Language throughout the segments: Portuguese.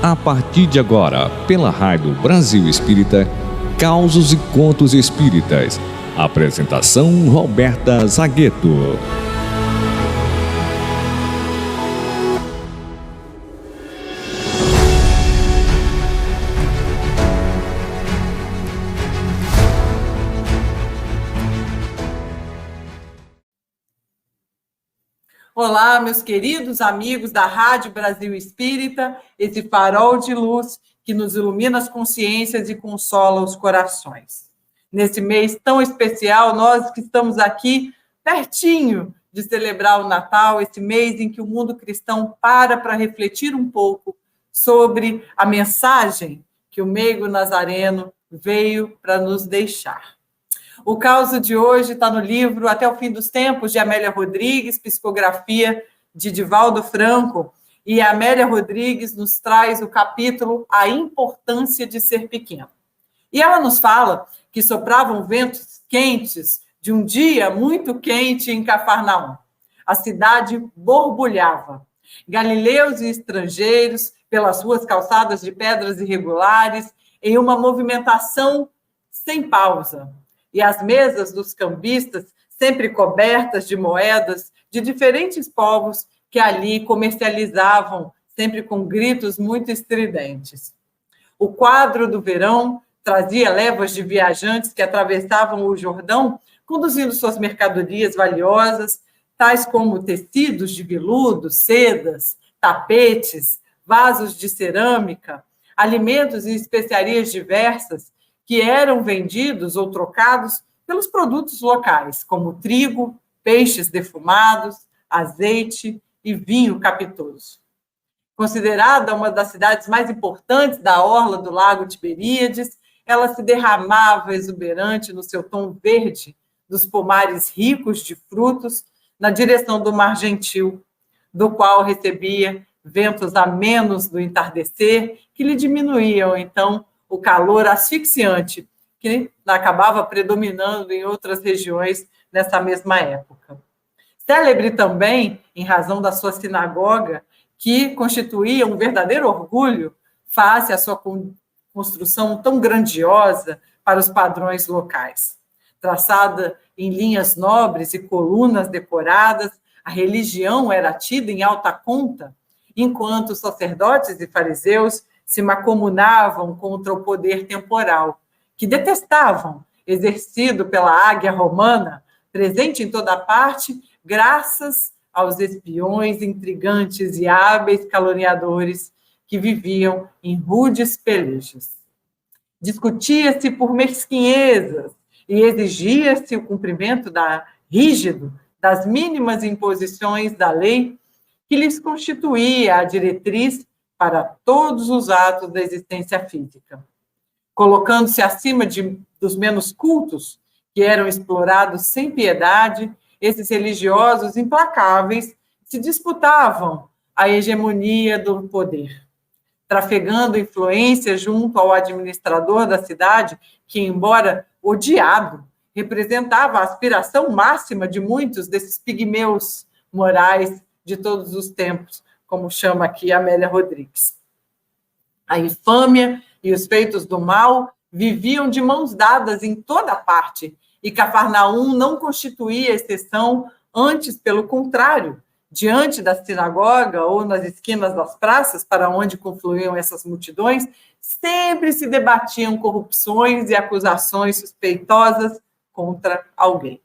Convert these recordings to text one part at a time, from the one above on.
A partir de agora, pela Rádio Brasil Espírita, Causos e Contos Espíritas. Apresentação Roberta Zagueto. Olá, meus queridos amigos da Rádio Brasil Espírita, esse farol de luz que nos ilumina as consciências e consola os corações. Nesse mês tão especial, nós que estamos aqui pertinho de celebrar o Natal, esse mês em que o mundo cristão para refletir um pouco sobre a mensagem que o meigo nazareno veio para nos deixar. O caso de hoje está no livro Até o Fim dos Tempos, de Amélia Rodrigues, psicografia de Divaldo Franco, e a Amélia Rodrigues nos traz o capítulo A Importância de Ser Pequeno. E ela nos fala que sopravam ventos quentes de um dia muito quente em Cafarnaum. A cidade borbulhava. Galileus e estrangeiros, pelas ruas calçadas de pedras irregulares, em uma movimentação sem pausa. E as mesas dos cambistas, sempre cobertas de moedas de diferentes povos que ali comercializavam, sempre com gritos muito estridentes. O quadro do verão trazia levas de viajantes que atravessavam o Jordão, conduzindo suas mercadorias valiosas, tais como tecidos de veludo, sedas, tapetes, vasos de cerâmica, alimentos e especiarias diversas, que eram vendidos ou trocados pelos produtos locais, como trigo, peixes defumados, azeite e vinho capitoso. Considerada uma das cidades mais importantes da orla do Lago Tiberíades, ela se derramava exuberante no seu tom verde dos pomares ricos de frutos na direção do Mar Gentil, do qual recebia ventos amenos do entardecer que lhe diminuíam, então, o calor asfixiante que acabava predominando em outras regiões nessa mesma época. Célebre também, em razão da sua sinagoga, que constituía um verdadeiro orgulho face à sua construção tão grandiosa para os padrões locais. Traçada em linhas nobres e colunas decoradas, a religião era tida em alta conta, enquanto os sacerdotes e fariseus se macomunavam contra o poder temporal, que detestavam, exercido pela águia romana, presente em toda parte, graças aos espiões intrigantes e hábeis caluniadores que viviam em rudes pelejas. Discutia-se por mesquinhezas e exigia-se o cumprimento rígido das mínimas imposições da lei que lhes constituía a diretriz para todos os atos da existência física. Colocando-se acima dos menos cultos, que eram explorados sem piedade, esses religiosos implacáveis se disputavam a hegemonia do poder, trafegando influência junto ao administrador da cidade, que, embora odiado, representava a aspiração máxima de muitos desses pigmeus morais de todos os tempos, como chama aqui Amélia Rodrigues. A infâmia e os feitos do mal viviam de mãos dadas em toda parte, e Cafarnaum não constituía exceção, antes, pelo contrário, diante da sinagoga ou nas esquinas das praças, para onde confluíam essas multidões, sempre se debatiam corrupções e acusações suspeitosas contra alguém.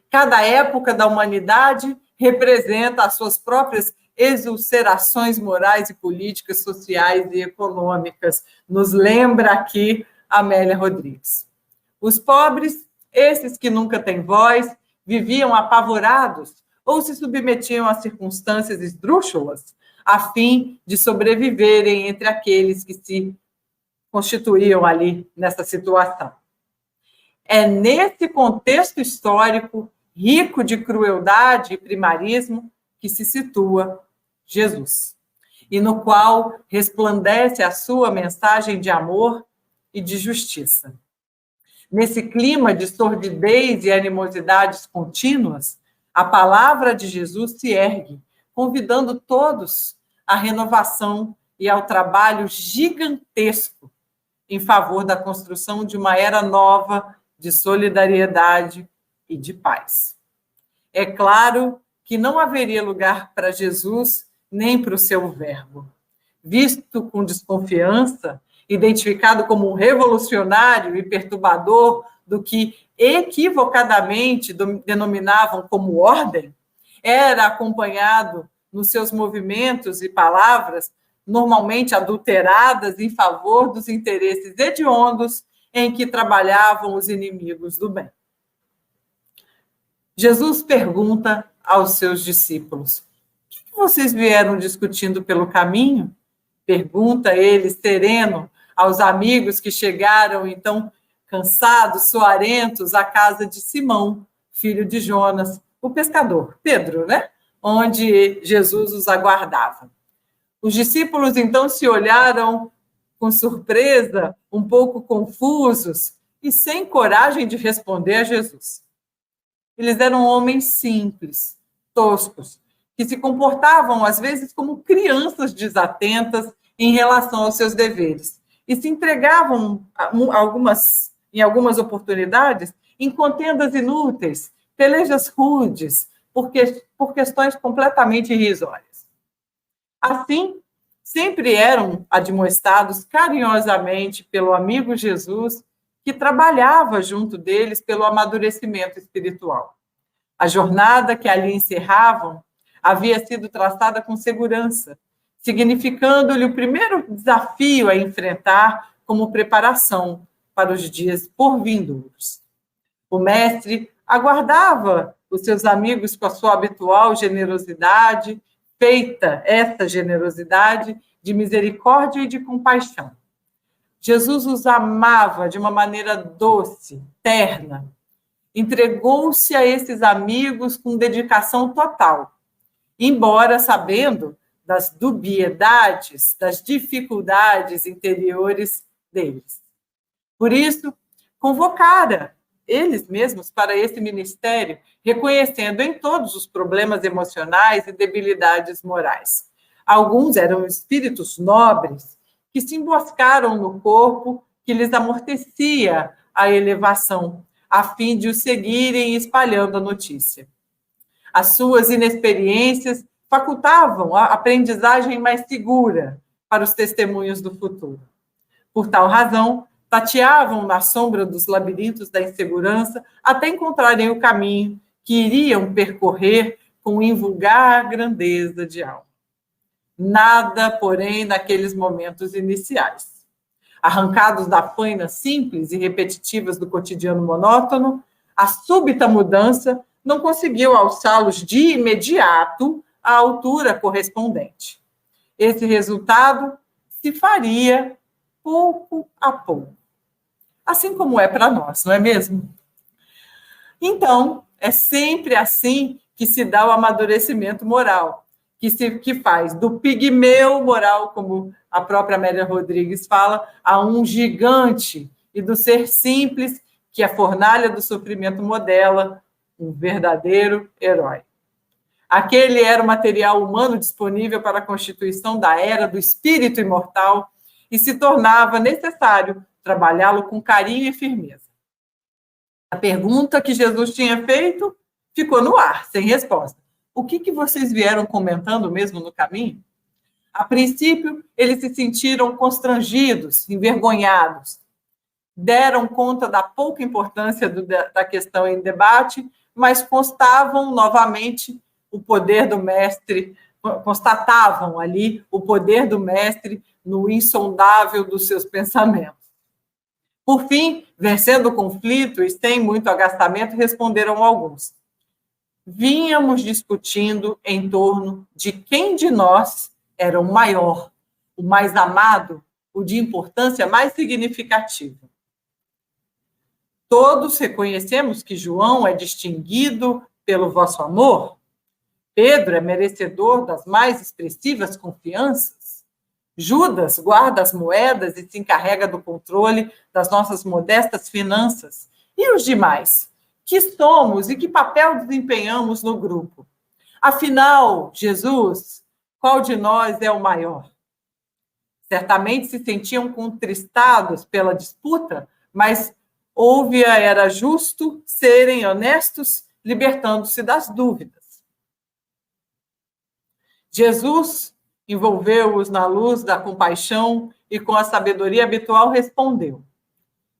Cada época da humanidade representa as suas próprias exulcerações morais e políticas, sociais e econômicas, nos lembra aqui Amélia Rodrigues. Os pobres, esses que nunca têm voz, viviam apavorados ou se submetiam a circunstâncias esdrúxulas a fim de sobreviverem entre aqueles que se constituíam ali nessa situação. É nesse contexto histórico, rico de crueldade e primarismo, que se situa Jesus, e no qual resplandece a sua mensagem de amor e de justiça. Nesse clima de sordidez e animosidades contínuas, a palavra de Jesus se ergue, convidando todos à renovação e ao trabalho gigantesco em favor da construção de uma era nova de solidariedade e de paz. É claro que não haveria lugar para Jesus nem para o seu verbo. Visto com desconfiança, identificado como um revolucionário e perturbador do que equivocadamente denominavam como ordem, era acompanhado nos seus movimentos e palavras, normalmente adulteradas em favor dos interesses hediondos em que trabalhavam os inimigos do bem. Jesus pergunta aos seus discípulos: o que vocês vieram discutindo pelo caminho? Pergunta ele, sereno, aos amigos que chegaram, então, cansados, soarentos, à casa de Simão, filho de Jonas, o pescador, Pedro, né? Onde Jesus os aguardava. Os discípulos, então, se olharam com surpresa, um pouco confusos e sem coragem de responder a Jesus. Eles eram homens simples, toscos, que se comportavam, às vezes, como crianças desatentas em relação aos seus deveres e se entregavam, em algumas oportunidades, em contendas inúteis, pelejas rudes, por questões completamente irrisórias. Assim, sempre eram admoestados carinhosamente pelo amigo Jesus, que trabalhava junto deles pelo amadurecimento espiritual. A jornada que ali encerravam havia sido traçada com segurança, significando-lhe o primeiro desafio a enfrentar como preparação para os dias por vindouros. O mestre aguardava os seus amigos com a sua habitual generosidade, feita essa generosidade de misericórdia e de compaixão. Jesus os amava de uma maneira doce, terna. Entregou-se a esses amigos com dedicação total, embora sabendo das dubiedades, das dificuldades interiores deles. Por isso, convocara eles mesmos para esse ministério, reconhecendo em todos os problemas emocionais e debilidades morais. Alguns eram espíritos nobres que se emboscaram no corpo que lhes amortecia a elevação, a fim de os seguirem espalhando a notícia. As suas inexperiências facultavam a aprendizagem mais segura para os testemunhos do futuro. Por tal razão, tateavam na sombra dos labirintos da insegurança até encontrarem o caminho que iriam percorrer com invulgar grandeza de alma. Nada, porém, naqueles momentos iniciais. Arrancados da faina simples e repetitivas do cotidiano monótono, a súbita mudança não conseguiu alçá-los de imediato à altura correspondente. Esse resultado se faria pouco a pouco. Assim como é para nós, não é mesmo? Então, é sempre assim que se dá o amadurecimento moral, que faz do pigmeu moral, como a própria Amélia Rodrigues fala, a um gigante, e do ser simples, que a fornalha do sofrimento modela, um verdadeiro herói. Aquele era o material humano disponível para a constituição da era do espírito imortal e se tornava necessário trabalhá-lo com carinho e firmeza. A pergunta que Jesus tinha feito ficou no ar, sem resposta. O que vocês vieram comentando mesmo no caminho? A princípio, eles se sentiram constrangidos, envergonhados. Deram conta da pouca importância da questão em debate, mas constatavam o poder do mestre no insondável dos seus pensamentos. Por fim, vencendo o conflito e sem muito agastamento, responderam alguns: vínhamos discutindo em torno de quem de nós era o maior, o mais amado, o de importância mais significativa. Todos reconhecemos que João é distinguido pelo vosso amor. Pedro é merecedor das mais expressivas confianças. Judas guarda as moedas e se encarrega do controle das nossas modestas finanças. E os demais? Que somos e que papel desempenhamos no grupo? Afinal, Jesus, qual de nós é o maior? Certamente se sentiam contristados pela disputa, mas era justo serem honestos, libertando-se das dúvidas. Jesus envolveu-os na luz da compaixão e, com a sabedoria habitual, respondeu: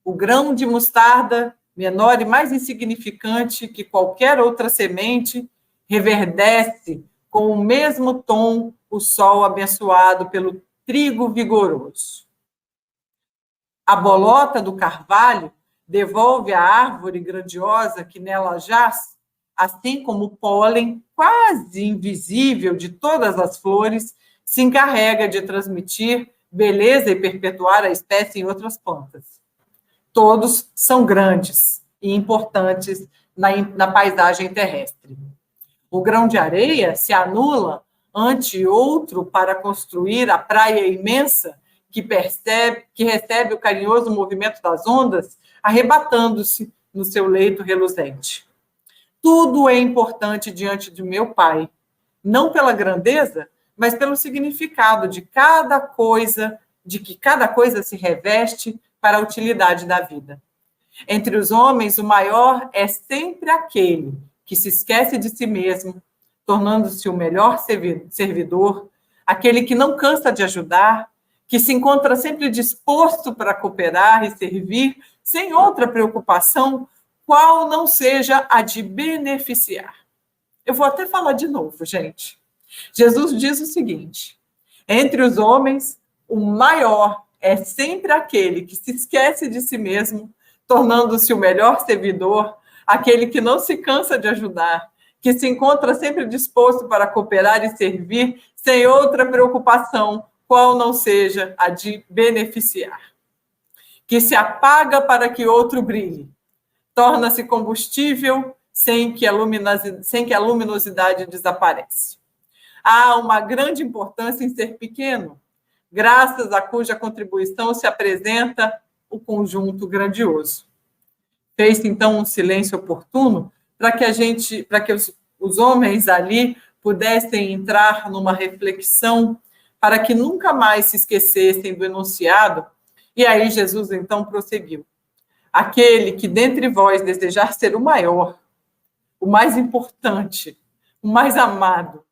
o grão de mostarda, menor e mais insignificante que qualquer outra semente, reverdece com o mesmo tom o sol abençoado pelo trigo vigoroso. A bolota do carvalho devolve à árvore grandiosa que nela jaz, assim como o pólen quase invisível de todas as flores se encarrega de transmitir beleza e perpetuar a espécie em outras plantas. Todos são grandes e importantes na paisagem terrestre. O grão de areia se anula ante outro para construir a praia imensa que recebe o carinhoso movimento das ondas, arrebatando-se no seu leito reluzente. Tudo é importante diante de meu Pai, não pela grandeza, mas pelo significado de que cada coisa se reveste para a utilidade da vida. Entre os homens, o maior é sempre aquele que se esquece de si mesmo, tornando-se o melhor servidor, aquele que não cansa de ajudar, que se encontra sempre disposto para cooperar e servir, sem outra preocupação, qual não seja a de beneficiar. Eu vou até falar de novo, gente. Jesus diz o seguinte: entre os homens, o maior é sempre aquele que se esquece de si mesmo, tornando-se o melhor servidor, aquele que não se cansa de ajudar, que se encontra sempre disposto para cooperar e servir, sem outra preocupação, qual não seja a de beneficiar. Que se apaga para que outro brilhe, torna-se combustível sem que a luminosidade desaparece. Há uma grande importância em ser pequeno, graças a cuja contribuição se apresenta o conjunto grandioso. Fez-se, então, um silêncio oportuno para que os homens ali pudessem entrar numa reflexão, para que nunca mais se esquecessem do enunciado. E aí Jesus, então, prosseguiu: aquele que dentre vós desejar ser o maior, o mais importante, o mais amado,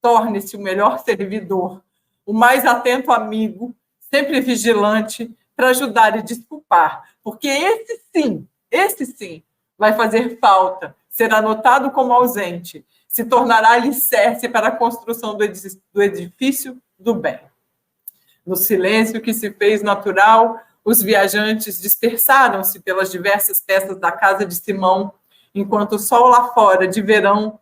torne-se o melhor servidor, o mais atento amigo, sempre vigilante, para ajudar e desculpar, porque esse sim, vai fazer falta, será notado como ausente, se tornará alicerce para a construção do edifício do bem. No silêncio que se fez natural, os viajantes dispersaram-se pelas diversas peças da casa de Simão, enquanto o sol lá fora, de verão,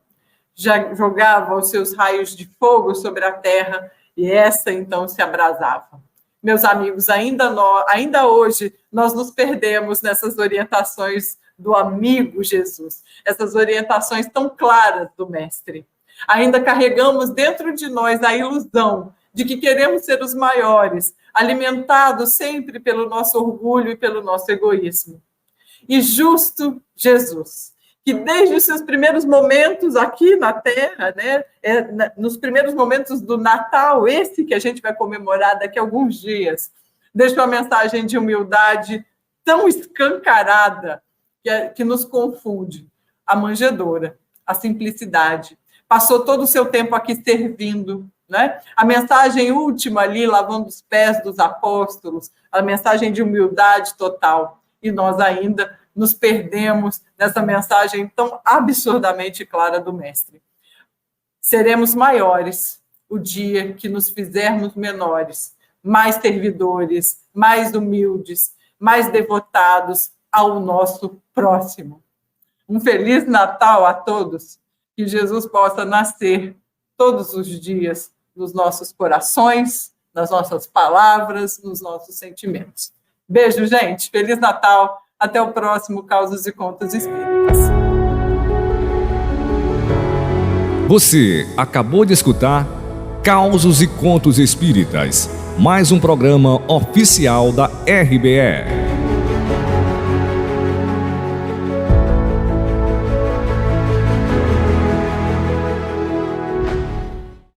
já jogava os seus raios de fogo sobre a terra, e essa então se abrasava. Meus amigos, ainda hoje nós nos perdemos nessas orientações do amigo Jesus, essas orientações tão claras do Mestre. Ainda carregamos dentro de nós a ilusão de que queremos ser os maiores, alimentados sempre pelo nosso orgulho e pelo nosso egoísmo. E justo Jesus, que desde os seus primeiros momentos aqui na Terra, nos primeiros momentos do Natal, esse que a gente vai comemorar daqui a alguns dias, deixa uma mensagem de humildade tão escancarada que nos confunde. A manjedoura, a simplicidade. Passou todo o seu tempo aqui servindo, né? A mensagem última ali, lavando os pés dos apóstolos, a mensagem de humildade total. E nós ainda nos perdemos nessa mensagem tão absurdamente clara do Mestre. Seremos maiores o dia que nos fizermos menores, mais servidores, mais humildes, mais devotados ao nosso próximo. Um Feliz Natal a todos, que Jesus possa nascer todos os dias nos nossos corações, nas nossas palavras, nos nossos sentimentos. Beijo, gente. Feliz Natal. Até o próximo Causos e Contos Espíritas. Você acabou de escutar Causos e Contos Espíritas, mais um programa oficial da RBE.